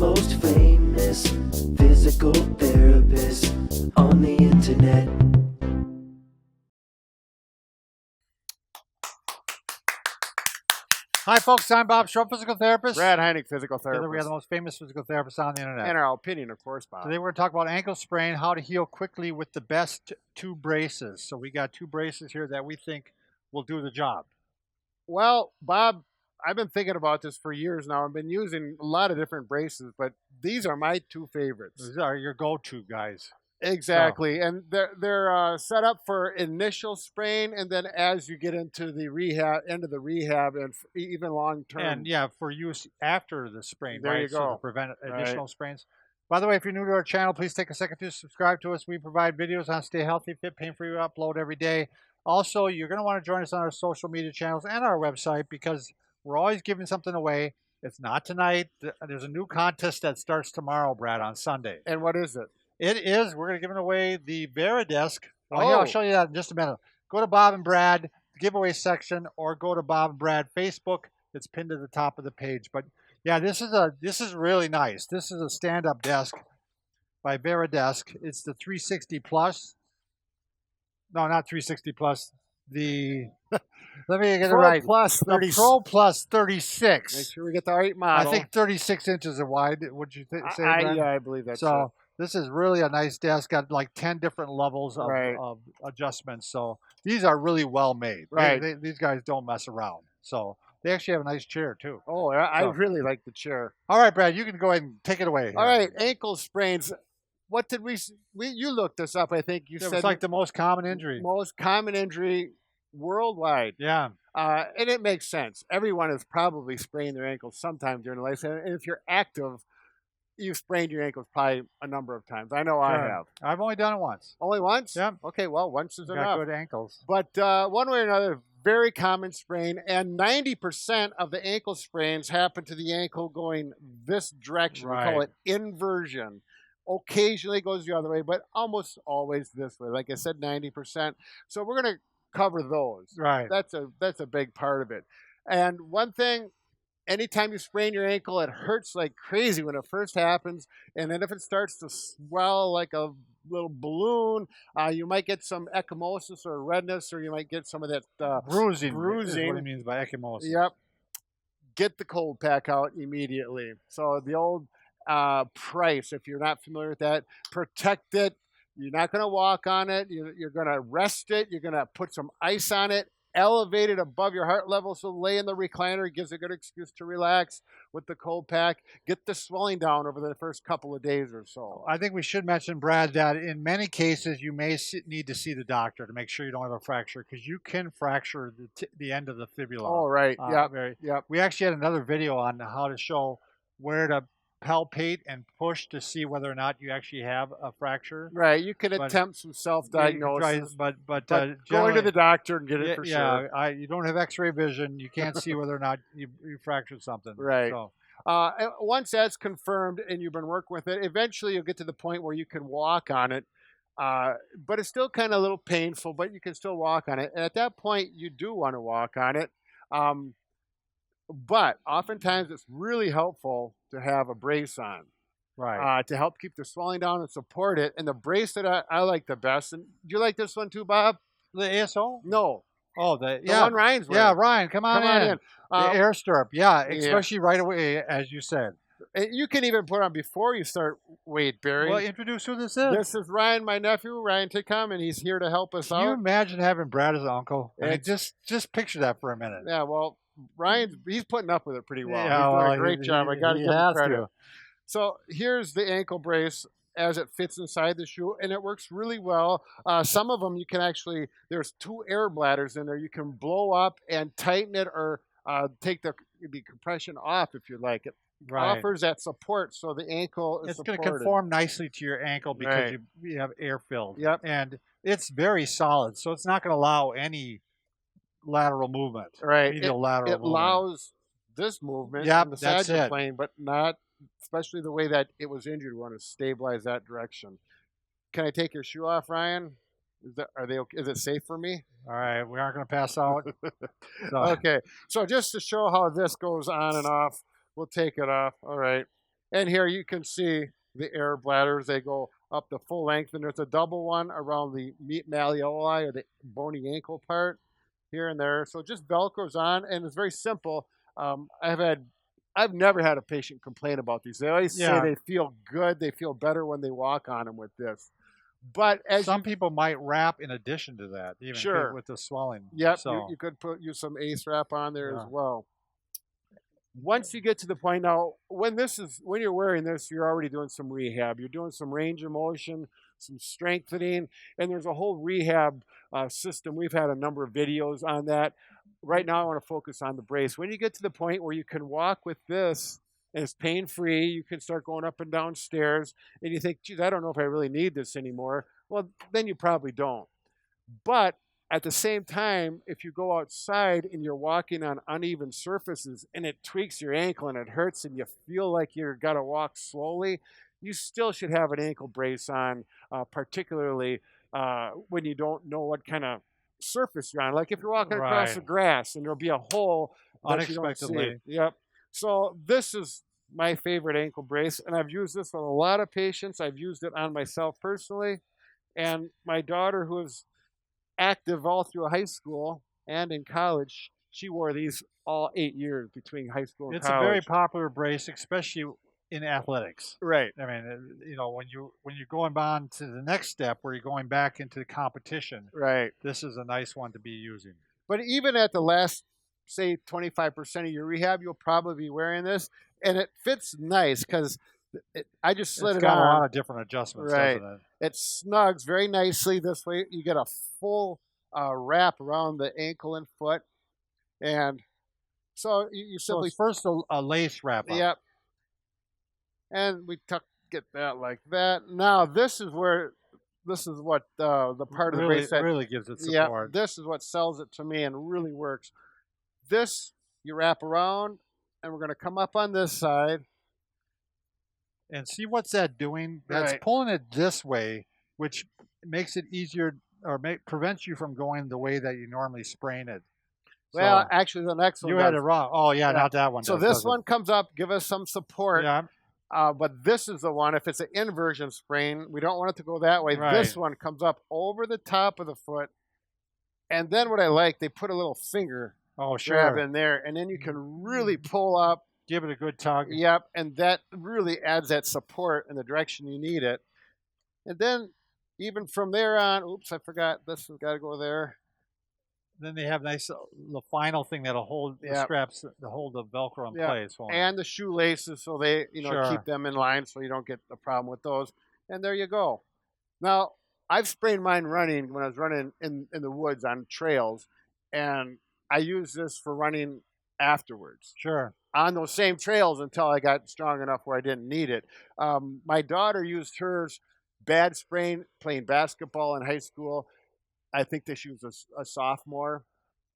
most famous physical therapist on the internet. Hi, folks. I'm Bob Short, physical therapist. Brad Heineck, physical Together therapist. we are the most famous physical therapists on the internet. In our opinion, of course, Bob. Today we're going to talk about ankle sprain, how to heal quickly with the best two braces. So we got two braces here that we think will do the job. Well, Bob, I've been thinking about this for years now. I've been using a lot of different braces, but these are my two favorites. These are your go-to guys. Exactly, and they're set up for initial sprain, and then as you get into the rehab, and even long term. And yeah, for use after the sprain, There right? you So go. to prevent additional sprains. By the way, if you're new to our channel, please take a second to subscribe to us. We provide videos on stay healthy, fit, pain-free upload every day. Also, you're going to want to join us on our social media channels and our website because we're always giving something away. It's not tonight. There's a new contest that starts tomorrow, Brad, on Sunday. And what is it? It is. We're going to give away the Varidesk. Well, here, I'll show you that in just a minute. Go to Bob and Brad, the giveaway section, or go to Bob and Brad Facebook. It's pinned to the top of the page. But yeah, this is really nice. This is a stand-up desk by Varidesk. It's the 360 Plus. No, not 360 Plus. The let me get it right. Plus 30. The Pro Plus 36. Make sure we get the right model. I think 36 inches are wide. Would you say? Brad? Yeah, I believe that's so. it. This is really a nice desk. Got like 10 different levels of adjustments. So these are really well made. Right. These guys don't mess around. So they actually have a nice chair too. Oh, I really like the chair. All right, Brad, you can go ahead and take it away. All right, ankle sprains. What did you looked this up, I think. You said it's like the most common injury. Most common injury worldwide. Yeah. And it makes sense. Everyone has probably sprained their ankles sometime during their life. And if you're active, you've sprained your ankles probably a number of times. I know I have. I've only done it once. Only once? Yeah. Okay, well, once is enough. Got good ankles. But one way or another, very common sprain, and 90% of the ankle sprains happen to the ankle going this direction. Right. We call it inversion. Occasionally it goes the other way, but almost always this way. Like I said, 90%. So we're going to cover those. Right. That's a big part of it. And one thing, anytime you sprain your ankle, it hurts like crazy when it first happens. And then if it starts to swell like a little balloon, you might get some ecchymosis or redness, or you might get some of that bruising. Bruising. Is what it means by ecchymosis. Yep. Get the cold pack out immediately. So the old price, if you're not familiar with that, protect it. You're not going to walk on it. You're going to rest it. You're going to put some ice on it. Elevate it above your heart level, so lay in the recliner. Gives a good excuse to relax with the cold pack. Get the swelling down over the first couple of days or so. I think we should mention, Brad, that in many cases you may need to see the doctor to make sure you don't have a fracture, because you can fracture the end of the fibula. Oh, right. Yep. We actually had another video on how to show where to palpate and push to see whether or not you actually have a fracture. Right. You can attempt some self-diagnosis, but going to the doctor and get it for sure. Yeah, you don't have X-ray vision. You can't see whether or not you fractured something. Right. So. Once that's confirmed and you've been working with it, eventually you'll get to the point where you can walk on it. But it's still kind of a little painful, but you can still walk on it. And at that point, you do want to walk on it. But oftentimes it's really helpful to have a brace on, right? To help keep the swelling down and support it. And the brace that I like the best, and do you like this one too, Bob? The ASO? No. Oh, the one Ryan's wearing. Yeah, Ryan, come on in. The air stirrup, especially right away, as you said. You can even put on before you start weight bearing. Well, introduce who this is. This is Ryan, my nephew, Ryan Tickham, and he's here to help us out. Can you imagine having Brad as an uncle? I mean, just picture that for a minute. Yeah, well, he's putting up with it pretty well. Yeah, he's doing a great job. I got to give him credit. To. So here's the ankle brace as it fits inside the shoe, and it works really well. Some of them you can actually, there's 2 air bladders in there. You can blow up and tighten it, or take the compression off if you like. It offers that support so the ankle is supported. It's going to conform nicely to your ankle because you have air filled. Yep. And it's very solid, so it's not going to allow any lateral movement. Right. It allows this movement in the sagittal plane, but not, especially the way that it was injured. We want to stabilize that direction. Can I take your shoe off, Ryan? Are they okay? Is it safe for me? All right, we aren't going to pass out. Okay, so just to show how this goes on and off, we'll take it off. All right. And here you can see the air bladders. They go up the full length, and there's a double one around the malleoli or the bony ankle part here and there. So it just Velcros on, and it's very simple. Um, I've had, I've never had a patient complain about these. They always say Yeah. they feel good. They feel better when they walk on them with this. But as Some people might wrap in addition to that, even Sure. with the swelling. Yep, So you could use some ace wrap on there as Yeah. well. Once you get to the point now, when you're wearing this, you're already doing some rehab. You're doing some range of motion, some strengthening, and there's a whole rehab system. We've had a number of videos on that. Right now, I want to focus on the brace. When you get to the point where you can walk with this and it's pain-free, you can start going up and down stairs, and you think, geez, I don't know if I really need this anymore. Well, then you probably don't. But at the same time, if you go outside and you're walking on uneven surfaces and it tweaks your ankle and it hurts and you feel like you're got to walk slowly, you still should have an ankle brace on, particularly when you don't know what kind of surface you're on. Like if you're walking across Right. the grass and there'll be a hole that you don't see. Unexpectedly. Yep. So this is my favorite ankle brace, and I've used this with a lot of patients. I've used it on myself personally, and my daughter, who is active all through high school and in college, she wore these all 8 years between high school and It's college. a very popular brace, especially in athletics. Right. I mean, when you're going on to the next step where you're going back into the competition, Right. this is a nice one to be using. But even at the last, say, 25% of your rehab, you'll probably be wearing this, and it fits nice because I just slid It's it got on. a lot of different adjustments, Right. doesn't it? It snugs very nicely this way. You get a full wrap around the ankle and foot, and so you So simply it's first a lace wrap up. Yep. And we get that like that. Now this is what the part of the brace that really gives it yeah, support. this is what sells it to me and really works. This you wrap around, and we're going to come up on this side. And see what's that doing? That's Right. pulling it this way, which makes it easier or prevents you from going the way that you normally sprain it. Well, So actually, the next one you had does. it wrong. Oh yeah, Yeah. not that one. So does, this does it? one comes up, give us some support. Yeah. But this is the one, if it's an inversion sprain, we don't want it to go that way. This Right. one comes up over the top of the foot. And then what I like, they put a little finger Oh grab sure. in there, and then you can really pull up. Give it a good tug. Yep, and that really adds that support in the direction you need it. And then even from there on, oops, I forgot, this has got to go there. Then they have nice the final thing that'll hold the Yep. straps to hold the Velcro in Yep. place. for 'em. And the shoelaces, so they Sure. keep them in line so you don't get a problem with those. And there you go. Now, I've sprained mine running when I was running in the woods on trails, and I used this for running afterwards Sure. on those same trails until I got strong enough where I didn't need it. My daughter used hers bad sprain playing basketball in high school. I think that she was a sophomore.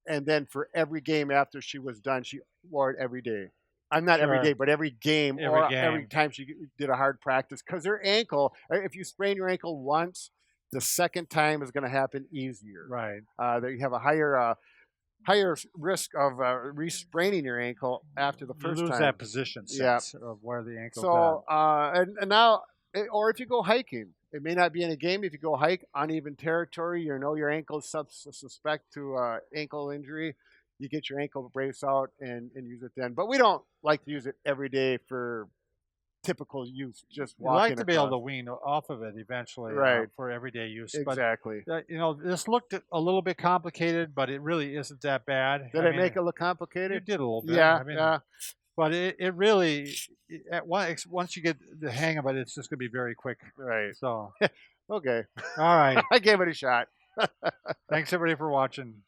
And then for every game after she was done, she wore it every day. I'm not every Sure. day, but every game Every or game. every time she did a hard practice. Because her ankle, if you sprain your ankle once, the second time is going to happen easier. Right. That you have a higher risk of re-spraining your ankle after the You first lose time. that position Yeah. sense of where the ankle's So at. and now, or if you go hiking, it may not be in a game. If you go hike uneven territory, you know your ankle is suspect to ankle injury. You get your ankle brace out and use it then. But we don't like to use it every day for typical use. Just You walking. like to be able to across. wean off of it eventually, Right. for everyday use. Exactly. But this looked a little bit complicated, but it really isn't that bad. Did I make it look You complicated? did a little bit. Yeah. I mean, Yeah. But it really, once you get the hang of it, it's just going to be very quick. Right. So, Okay. all right. I gave it a shot. Thanks everybody for watching.